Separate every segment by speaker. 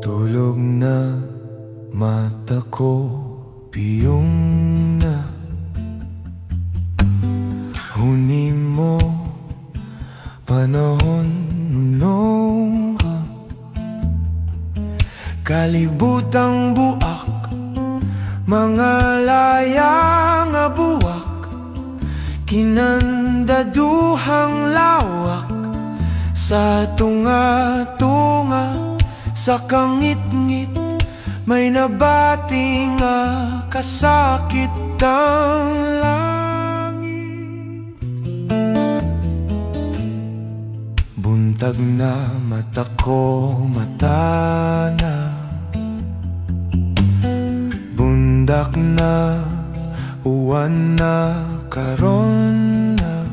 Speaker 1: Tulog na mata ko, piyong na huni mo, panahon nung kalibutang buak, mga layang buwak, kinandaduhang lawak, sa tunga-tunga, sa kangit-ngit, may nabati nga kasakit ang langit. Buntag na mata ko, mata na bundak na, uwan na, karon na,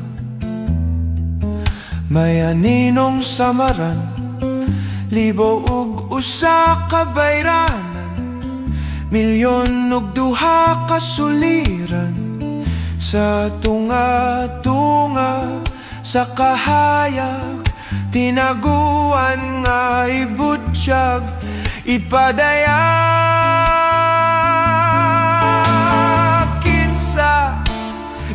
Speaker 1: may aninong samaran, libo ug usa ka bayranan, milyon ug duha ka suliran, sa tunga-tunga, sa kahayag, tinaguan nga ibutyag, ipadayag. Kinsa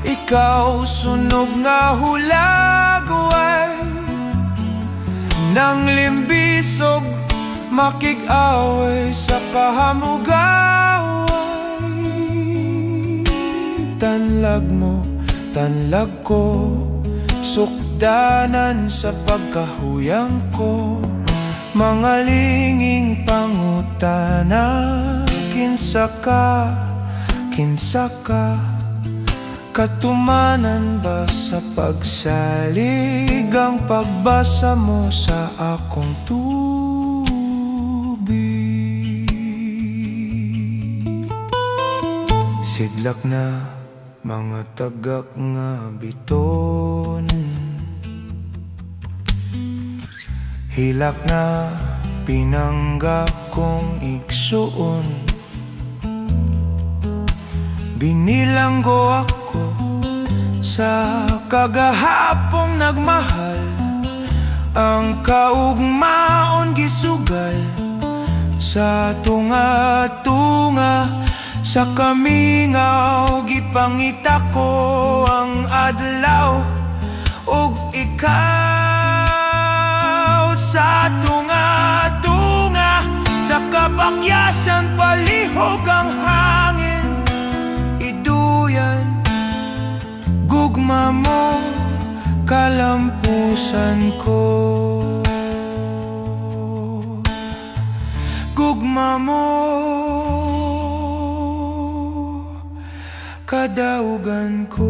Speaker 1: ikaw sunog nga hulagway, nang limbisog makig-away sa kahamugaway. Tanlag mo, tanlag ko, sukdanan sa pagkahuyang ko, mga linging pangutana. Kinsa ka, kinsa ka, katumanan ba sa pagsalig ang pagbasa mo sa akong tubig? Sidlak na mga tagak nga biton, hilak na pinangga kong igsuon, binilanggo ako sa kagahapong nagmahal, ang kaugmaon gisugal, sa tunga-tunga, sa kamingaw gipangita ko ang adlaw, ug ikaw sa tunga-tunga, sa kapakyasan palihog ang hangin, iduyan gugma mo, kalampusan ko, gugma mo, kadaugan ko.